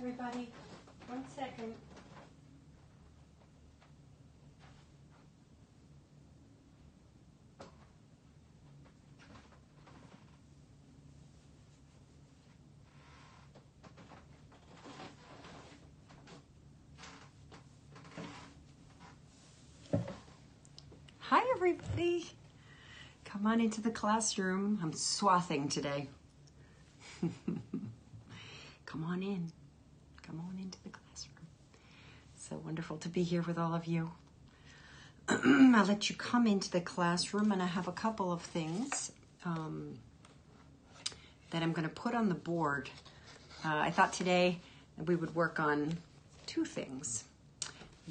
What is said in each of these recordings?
everybody. 1 second. Hi, everybody. Come on into the classroom. I'm swathing today. Come on in. Come on into the classroom. So wonderful to be here with all of you. I'll let you come into the classroom, and I have a couple of things that I'm going to put on the board. I thought today we would work on two things.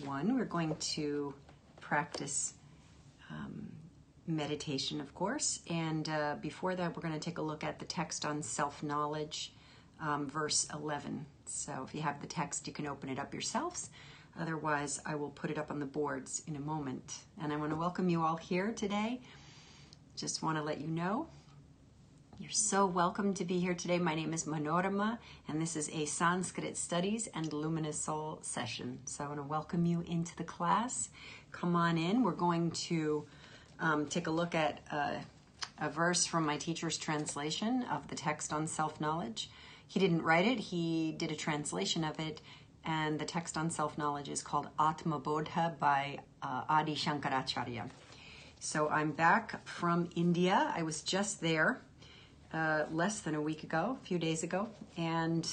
One, we're going to practice meditation, of course, and before that we're going to take a look at the text on self-knowledge, verse 11. So if you have the text, you can open it up yourselves. Otherwise, I will put it up on the boards in a moment. And I want to welcome you all here today. Just want to let you know you're so welcome to be here today. My name is Manorama, and this is a Sanskrit Studies and Luminous Soul session. So I want to welcome you into the class. Come on in. We're going to take a look at a verse from my teacher's translation of the text on self-knowledge. He didn't write it. He did a translation of it, and the text on self-knowledge is called Atmabodha by Adi Shankaracharya. So I'm back from India. I was just there less than a week ago, a few days ago, and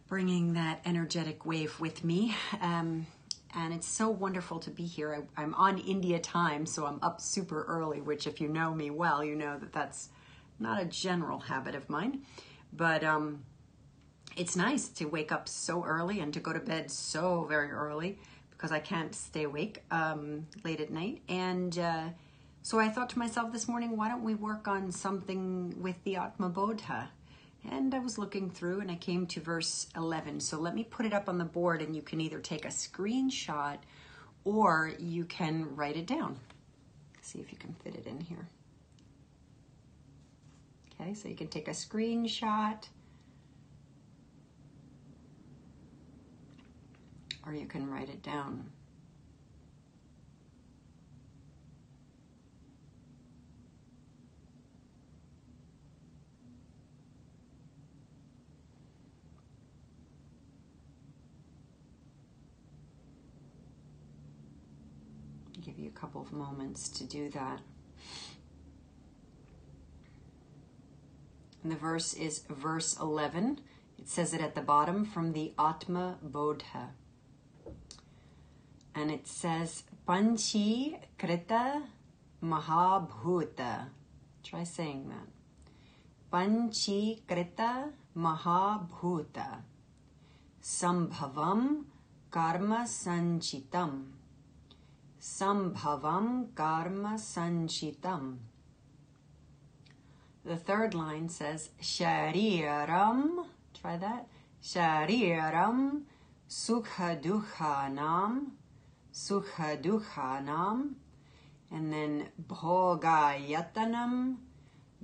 bringing that energetic wave with me. And it's so wonderful to be here. I'm on India time, so I'm up super early, which if you know me well, you know that that's not a general habit of mine. But it's nice to wake up so early and to go to bed so very early because I can't stay awake late at night. And so I thought to myself this morning, why don't we work on something with the Atmabodha? And I was looking through and I came to verse 11. So let me put it up on the board, and you can either take a screenshot or you can write it down. See if you can fit it in here. Okay, so you can take a screenshot or you can write it down. Give you a couple of moments to do that. And the verse is verse 11. It says it at the bottom from the Atmabodha. And it says, Panchi Krita Mahabhuta. Try saying that. Panchi Krita Mahabhuta. Sambhavam Karma Sanchitam. Sambhavam Karma Sanchitam. The third line says, Shariram, try that, Shariram Sukha Dukhanam, Sukha Dukhanam, and then Bhogayatanam,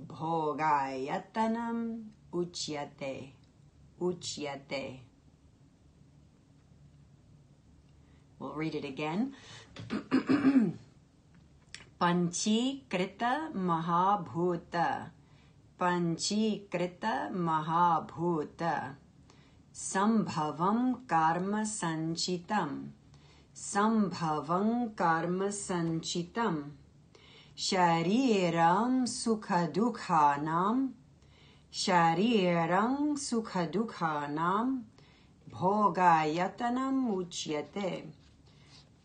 Bhogayatanam, Uchyate, Uchyate. We'll read it again. Panchi Krita Mahabhuta. Panchi Krita Mahabhuta. Sambhavam Karma Sanchitam. Sambhavam Karma Sanchitam. Shariram Sukha Dukhanam. Shariram Sukha Dukhanam. Bhogayatanam Uchyate.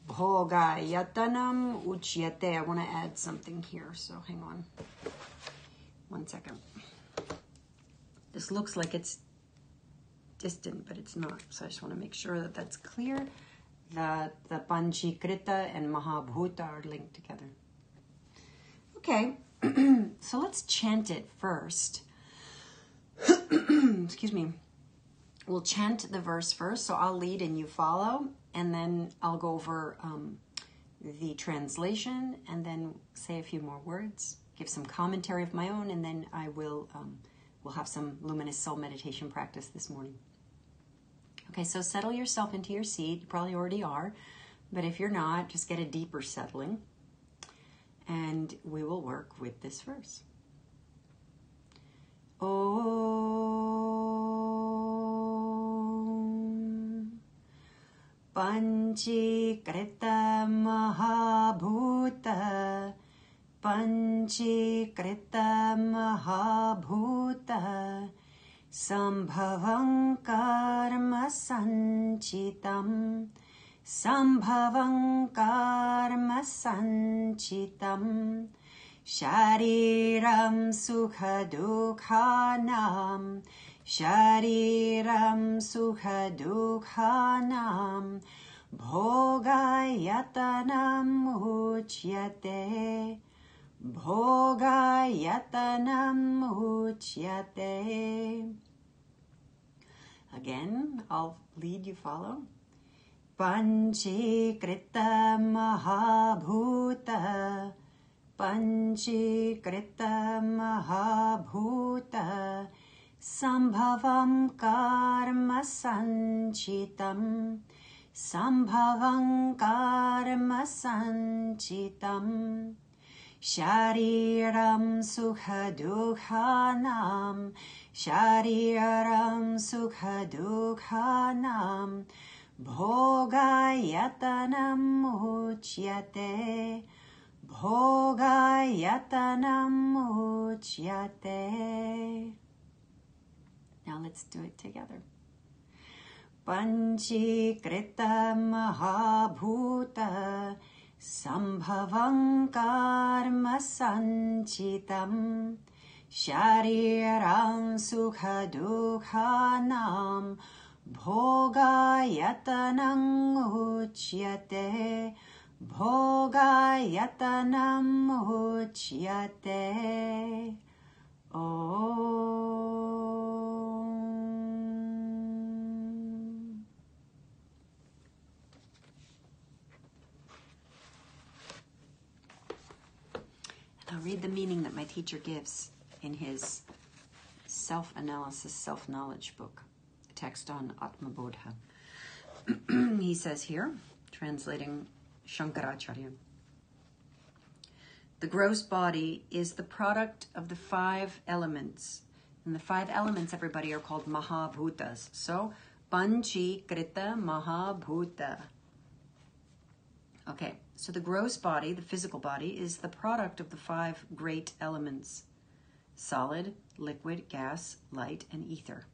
Bhogayatanam Uchyate. I want to add something here, so hang on. 1 second. This looks like it's distant, but it's not. So I just want to make sure that that's clear, that the Panchikrita and Mahabhuta are linked together. Okay, so let's chant it first. Excuse me. We'll chant the verse first, so I'll lead and you follow, and then I'll go over the translation and then say a few more words, give some commentary of my own, and then I will we'll have some luminous soul meditation practice this morning. Okay, so settle yourself into your seat. You probably already are, but if you're not, just get a deeper settling, and we will work with this verse. Om Panchikrita Mahabhuta Panchikrita Mahabhuta Sambhavam Karma Sanchitam Sambhavam Karma Sanchitam Shariram Sukha Dukhanam Shariram Sukha Dukhanam Bhogayatanam Uchyate Bhogayatanam Uchyate. Again, I'll lead, you follow. Panchikrita Mahabhuta Panchikrita Mahabhuta Sambhavam Karma Sanchitam Sambhavam Karma Sanchitam Shariram Sukha Dukhanam Shariram Sukha Dukhanam Bhogayatanam Uchyate Bhogayatanam Uchyate. Now let's do it together. Panchikrita Mahabhuta Sambhavam Karma Sanchitam Shariram Sukha Dukhanam Bhogayatanam Uchyate Bhogayatanam Uchyate. Om. I'll read the meaning that my teacher gives in his self-analysis, self-knowledge book, text on Atmabodha. He says here, translating Shankaracharya, the gross body is the product of the 5 elements. And the 5 elements, everybody, are called Mahabhutas. So, Panchikrita Mahabhuta. Okay, so the gross body, the physical body, is the product of the 5 great elements: solid, liquid, gas, light, and ether.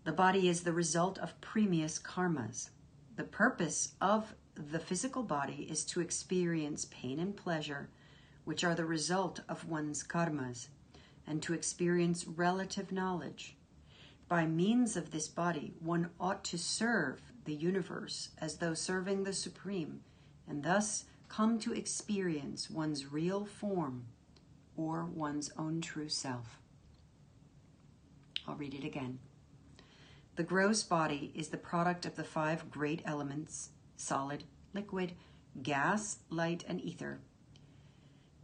The body is the result of previous karmas. The purpose of the physical body is to experience pain and pleasure, which are the result of one's karmas, and to experience relative knowledge. By means of this body, one ought to serve the universe as though serving the Supreme, and thus come to experience one's real form or one's own true self. I'll read it again. The gross body is the product of the 5 great elements: solid, liquid, gas, light, and ether.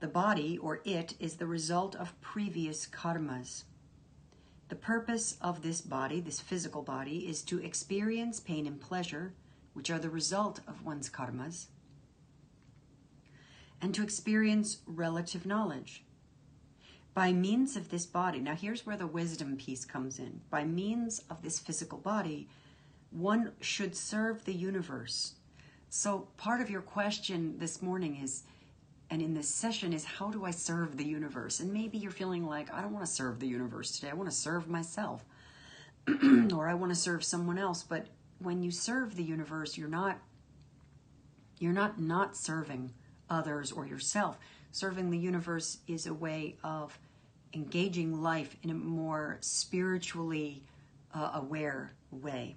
The body, or it, is the result of previous karmas. The purpose of this body, this physical body, is to experience pain and pleasure, which are the result of one's karmas, and to experience relative knowledge. By means of this body, now here's where the wisdom piece comes in. By means of this physical body, one should serve the universe. So part of your question this morning is, and in this session, is how do I serve the universe? And maybe you're feeling like, I don't want to serve the universe today. I want to serve myself. Or I want to serve someone else. But when you serve the universe, you're not serving others or yourself. Serving the universe is a way of engaging life in a more spiritually aware way.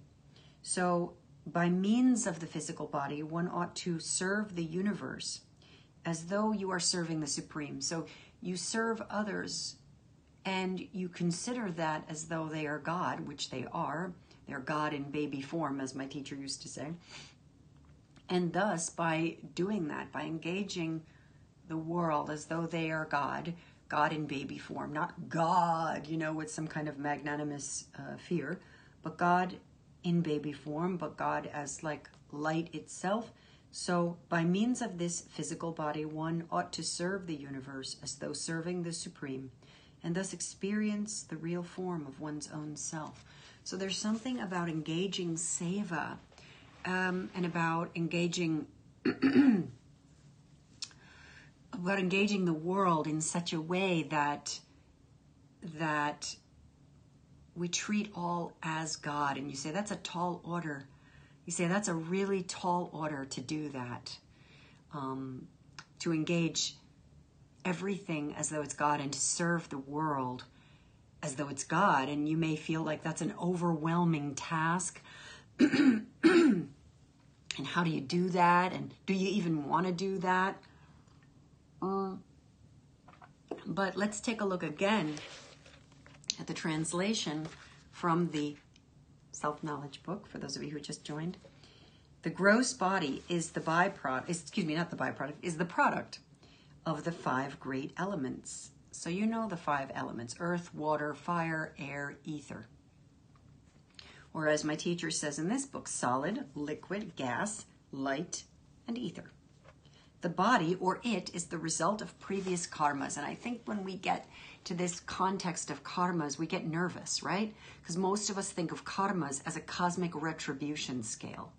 So by means of the physical body, one ought to serve the universe as though you are serving the Supreme. So you serve others and you consider that as though they are God, which they are. They're God in baby form, as my teacher used to say. And thus, by doing that, by engaging the world as though they are God, God in baby form, not God, with some kind of magnanimous fear, but God in baby form, but God as like light itself. So by means of this physical body, one ought to serve the universe as though serving the Supreme, and thus experience the real form of one's own self. So there's something about engaging seva and about engaging the world in such a way that we treat all as God. And you say, that's a tall order. You say, that's a really tall order to do that. To engage everything as though it's God and to serve the world as though it's God. And you may feel like that's an overwhelming task. And how do you do that? And do you even want to do that? But let's take a look again at the translation from the Self-Knowledge book, for those of you who just joined. The gross body is the byproduct, is the product of the 5 great elements. So you know the 5 elements: earth, water, fire, air, ether. Or as my teacher says in this book, solid, liquid, gas, light, and ether. The body, or it, is the result of previous karmas. And I think when we get to this context of karmas, we get nervous, right? Because most of us think of karmas as a cosmic retribution scale.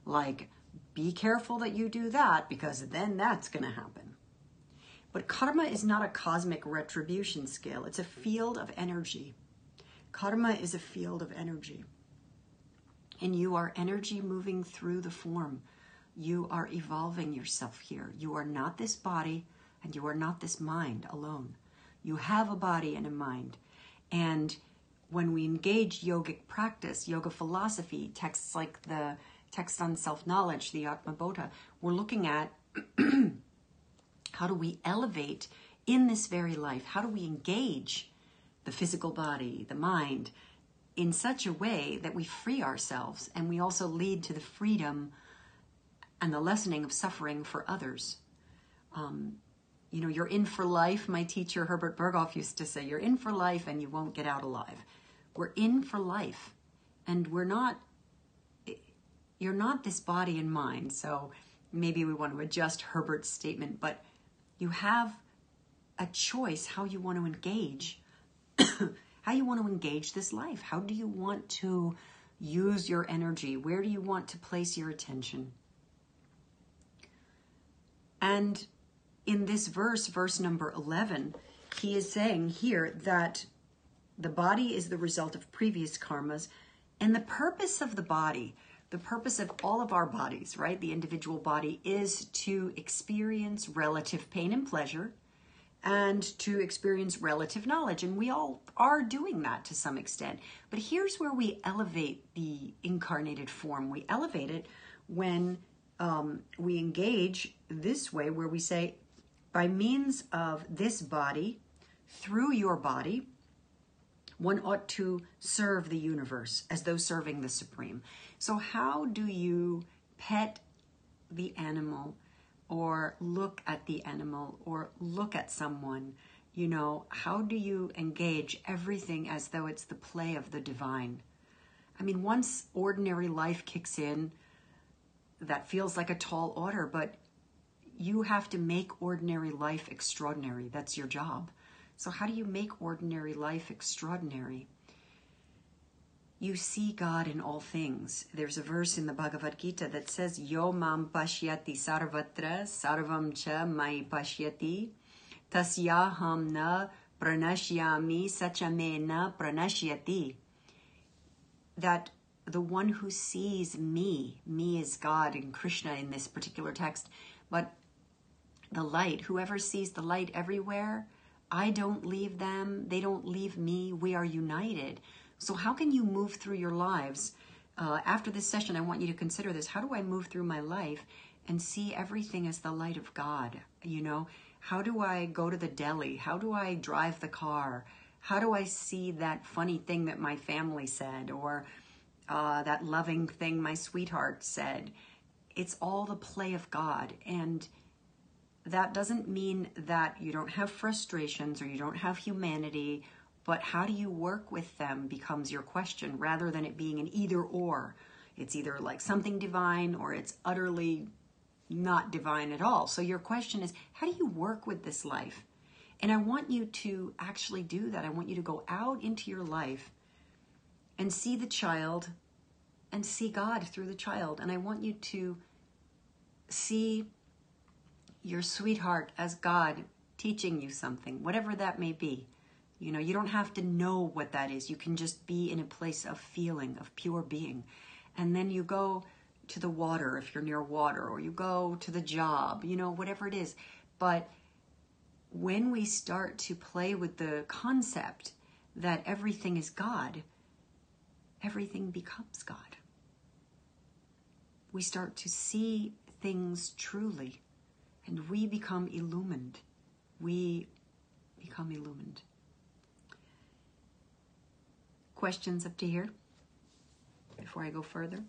Like, be careful that you do that, because then that's going to happen. But karma is not a cosmic retribution scale. It's a field of energy. Karma is a field of energy. And you are energy moving through the form. You are evolving yourself here. You are not this body, and you are not this mind alone. You have a body and a mind. And when we engage yogic practice, yoga philosophy, texts like the text on self-knowledge, the Atmabodha, we're looking at how do we elevate in this very life? How do we engage the physical body, the mind, in such a way that we free ourselves and we also lead to the freedom and the lessening of suffering for others. You're in for life. My teacher, Herbert Berghoff, used to say, you're in for life and you won't get out alive. We're in for life. And you're not this body and mind. So maybe we want to adjust Herbert's statement, but you have a choice how you want to engage, how you want to engage this life. How do you want to use your energy? Where do you want to place your attention? And in this verse number 11, he is saying here that the body is the result of previous karmas, and the purpose of the body, the purpose of all of our bodies, right, the individual body, is to experience relative pain and pleasure and to experience relative knowledge. And we all are doing that to some extent. But here's where we elevate the incarnated form. We elevate it when we engage this way, where we say, by means of this body, through your body, one ought to serve the universe as though serving the Supreme. So how do you pet the animal or look at the animal or look at someone? How do you engage everything as though it's the play of the divine? I mean, once ordinary life kicks in, that feels like a tall order, but you have to make ordinary life extraordinary. That's your job. So how do you make ordinary life extraordinary? You see God in all things. There's a verse in the Bhagavad Gita that says, Yo mam pashyati sarvatra sarvam cha mai pashyati tasyaham na pranashyami sachamena pranashyati. That the one who sees me is God and Krishna in this particular text, but the light, whoever sees the light everywhere, I don't leave them, they don't leave me, we are united. So how can you move through your lives? After this session, I want you to consider this. How do I move through my life and see everything as the light of God? How do I go to the deli? How do I drive the car? How do I see that funny thing that my family said, or that loving thing my sweetheart said? It's all the play of God. And that doesn't mean that you don't have frustrations or you don't have humanity, but how do you work with them becomes your question, rather than it being an either or. It's either like something divine or it's utterly not divine at all. So your question is, how do you work with this life? And I want you to actually do that. I want you to go out into your life and see the child and see God through the child. And I want you to see your sweetheart as God teaching you something, whatever that may be. You know, you don't have to know what that is. You can just be in a place of feeling, of pure being. And then you go to the water if you're near water, or you go to the job, you know, whatever it is. But when we start to play with the concept that everything is God, everything becomes God. We start to see things truly, and we become illumined. We become illumined. Questions up to here before I go further?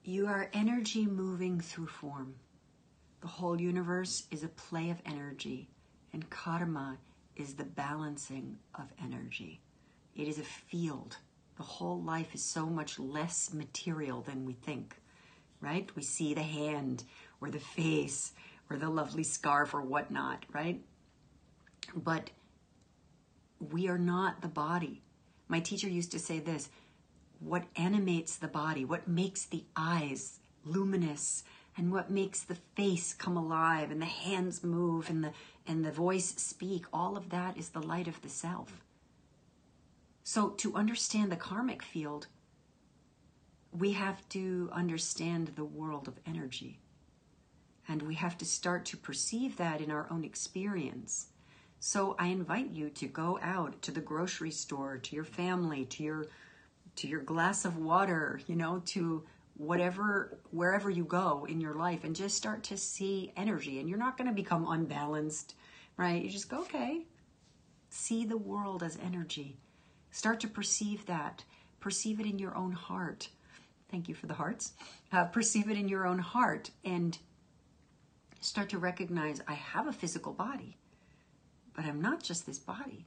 You are energy moving through form. The whole universe is a play of energy, and karma is the balancing of energy. It is a field. The whole life is so much less material than we think, right? We see the hand or the face or the lovely scarf or whatnot, right? But we are not the body. My teacher used to say this: what animates the body, what makes the eyes luminous, and what makes the face come alive, and the hands move, and the voice speak, all of that is the light of the self. So to understand the karmic field, we have to understand the world of energy. And we have to start to perceive that in our own experience. So I invite you to go out to the grocery store, to your family, to your glass of water, you know, to wherever you go in your life, and just start to see energy. And you're not going to become unbalanced, right? You just go, okay, see the world as energy. Start to perceive that. Perceive it in your own heart. Thank you for the hearts. Perceive it in your own heart and start to recognize, I have a physical body, but I'm not just this body.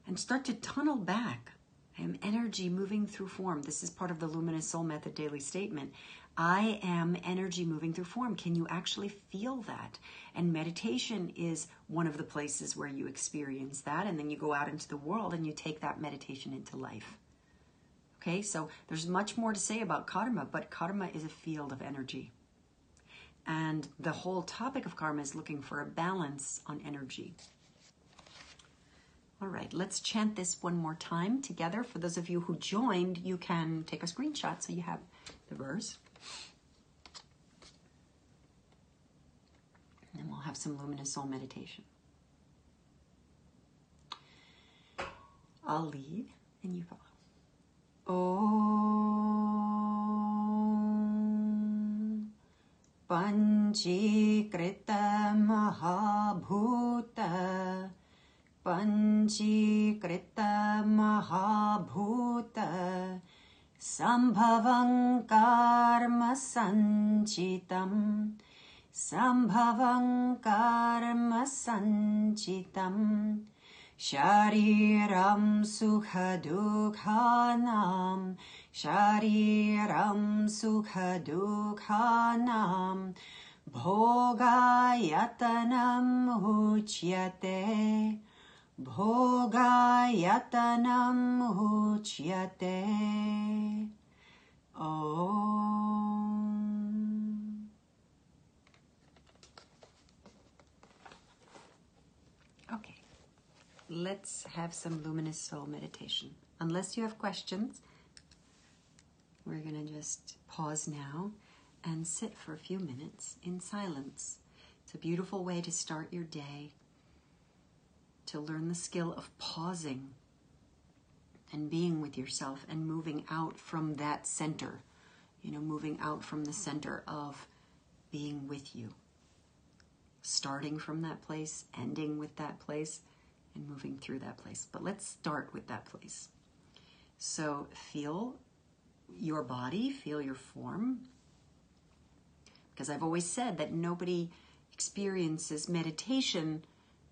And start to tunnel back. I am energy moving through form. This is part of the Luminous Soul Method daily statement. I am energy moving through form. Can you actually feel that? And meditation is one of the places where you experience that. And then you go out into the world and you take that meditation into life. Okay, so there's much more to say about karma, but karma is a field of energy. And the whole topic of karma is looking for a balance on energy. All right, let's chant this one more time together. For those of you who joined, you can take a screenshot so you have the verse. And then we'll have some Luminous Soul meditation. I'll lead and you follow. Om Panchikrita Mahabhuta Panchikrita Mahabhuta Sambhavam Karma Sanchitam Sambhavam Karma Sanchitam Shariram Sukha Dukhanam Shariram Sukha Dukhanam Bhogayatanam Uchyate Bhogayatanam Uchyate. Om. Okay, let's have some Luminous Soul meditation. Unless you have questions, we're going to just pause now and sit for a few minutes in silence. It's a beautiful way to start your day, to learn the skill of pausing and being with yourself and moving out from that center, moving out from the center of being with you. Starting from that place, ending with that place, and moving through that place. But let's start with that place. So feel your body, feel your form. Because I've always said that nobody experiences meditation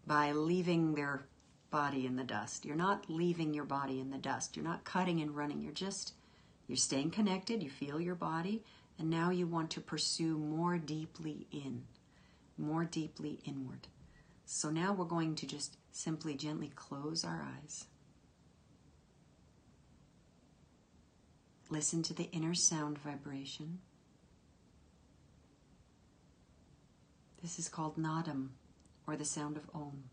by leaving their body in the dust. You're not leaving your body in the dust. You're not cutting and running. You're staying connected. You feel your body. And now you want to pursue more deeply inward. So now we're going to just simply gently close our eyes. Listen to the inner sound vibration. This is called nadam, or the sound of Om.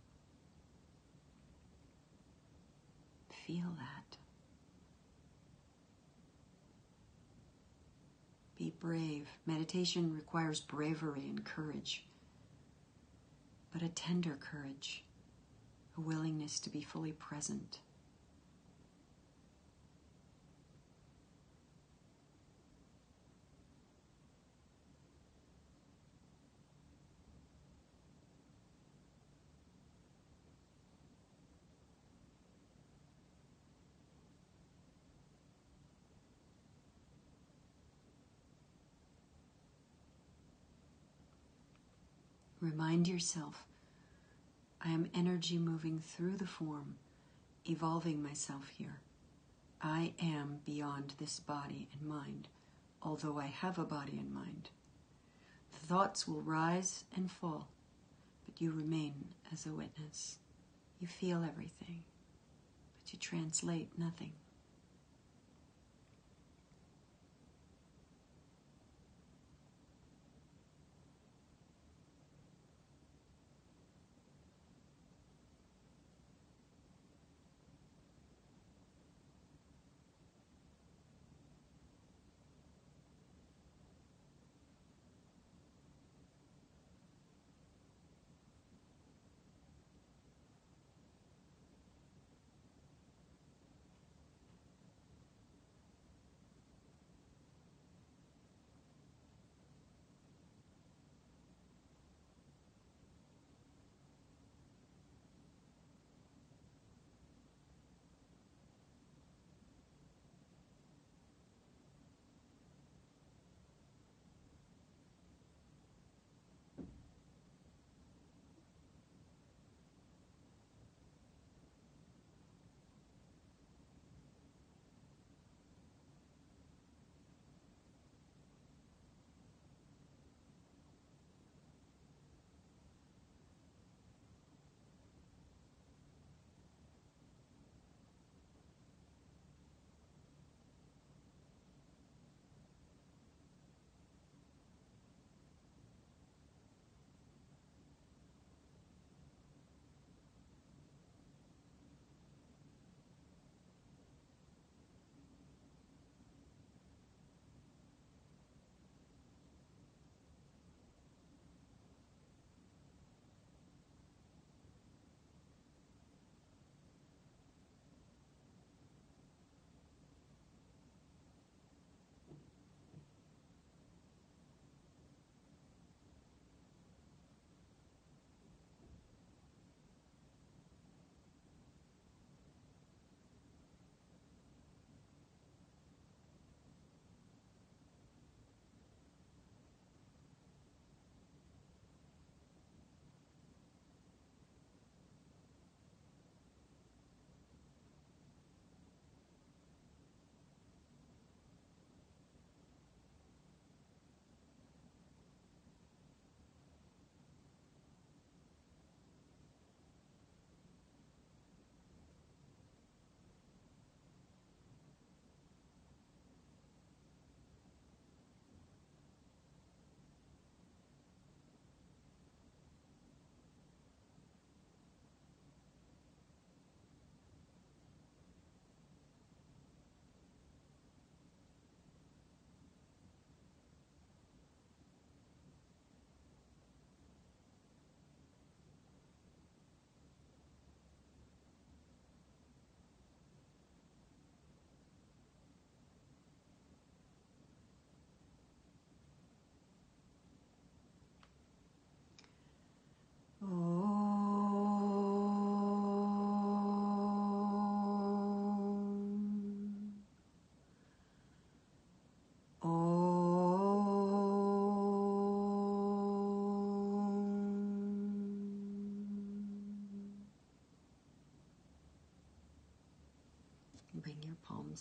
Feel that. Be brave. Meditation requires bravery and courage, but a tender courage, a willingness to be fully present. Remind yourself, I am energy moving through the form, evolving myself here. I am beyond this body and mind, although I have a body and mind. The thoughts will rise and fall, but you remain as a witness. You feel everything, but you translate nothing.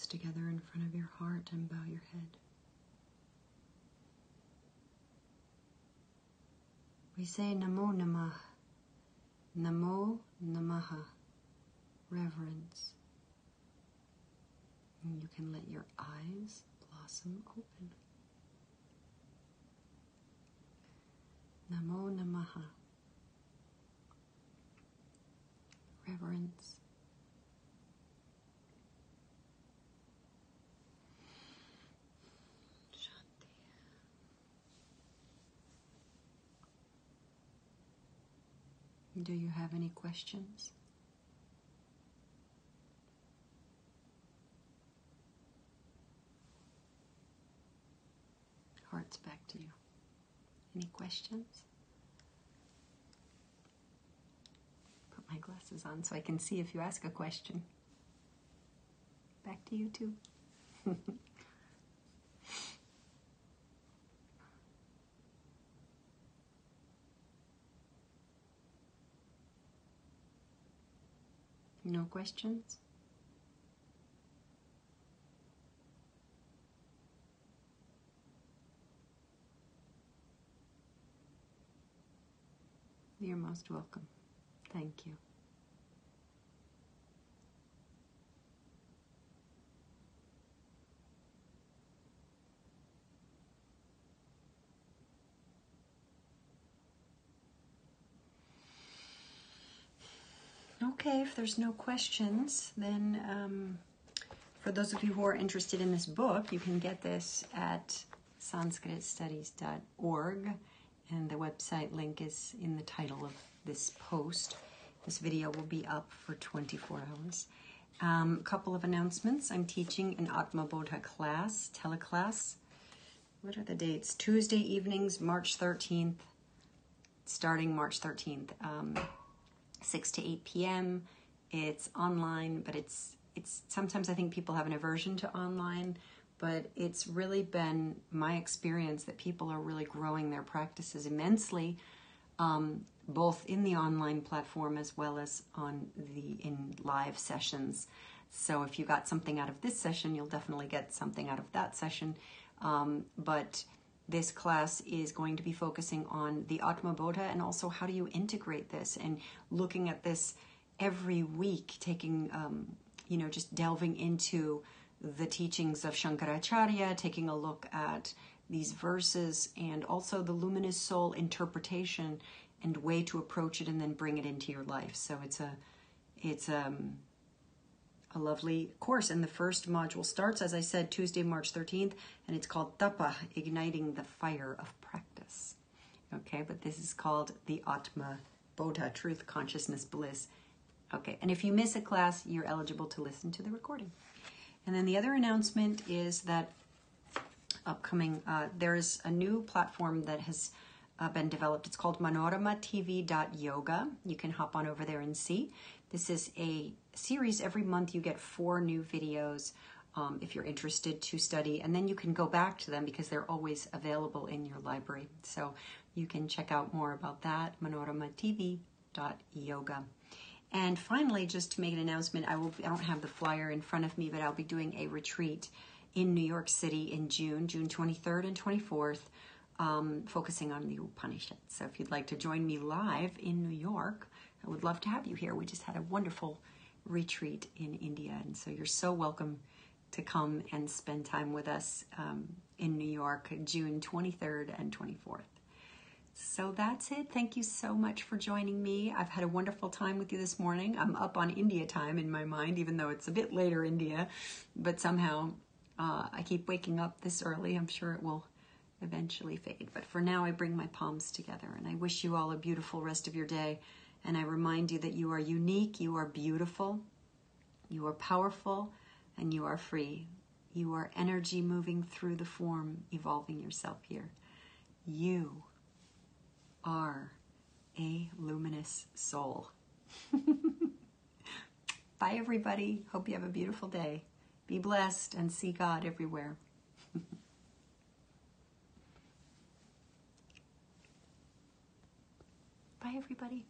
palms together in front of your heart and bow your head. We say Namo Namah, Namo Namaha, reverence. And you can let your eyes blossom open. Namo Namaha, reverence. Do you have any questions? Hearts back to you. Any questions? Put my glasses on so I can see if you ask a question. Back to you too. No questions? You're most welcome. Thank you. Okay, if there's no questions, then for those of you who are interested in this book, you can get this at sanskritstudies.org, and the website link is in the title of this post. This video will be up for 24 hours. A couple of announcements. I'm teaching an Atmabodha class, teleclass. What are the dates? Tuesday evenings, March 13th, starting March 13th. 6 to 8 p.m. It's online, but it's sometimes I think people have an aversion to online, but it's really been my experience that people are really growing their practices immensely, both in the online platform as well as in live sessions. So if you got something out of this session, you'll definitely get something out of that session. But this class is going to be focusing on the Atmabodha and also how do you integrate this, and looking at this every week, taking, just delving into the teachings of Shankaracharya, taking a look at these verses and also the luminous soul interpretation and way to approach it and then bring it into your life. So it's a lovely course, and the first module starts, as I said, Tuesday, March 13th, and it's called Tapa, Igniting the Fire of Practice. Okay, but this is called the Atmabodha, Truth, Consciousness, Bliss. Okay, and if you miss a class, you're eligible to listen to the recording. And then the other announcement is that upcoming, there's a new platform that has been developed. It's called Manorama.tv.yoga. You can hop on over there and see. This is a series. Every month you get 4 new videos if you're interested to study, and then you can go back to them because they're always available in your library. So you can check out more about that, Manorama.tv.yoga. And finally, just to make an announcement, I don't have the flyer in front of me, but I'll be doing a retreat in New York City in June 23rd and 24th, focusing on the Upanishads. So if you'd like to join me live in New York, I would love to have you here. We just had a wonderful retreat in India, and so you're so welcome to come and spend time with us in New York, June 23rd and 24th. So that's it. Thank you so much for joining me. I've had a wonderful time with you this morning. I'm up on India time in my mind, even though it's a bit later India, but somehow I keep waking up this early. I'm sure it will eventually fade. But for now, I bring my palms together, and I wish you all a beautiful rest of your day. And I remind you that you are unique, you are beautiful, you are powerful, and you are free. You are energy moving through the form, evolving yourself here. You are a luminous soul. Bye, everybody. Hope you have a beautiful day. Be blessed and see God everywhere. Bye, everybody.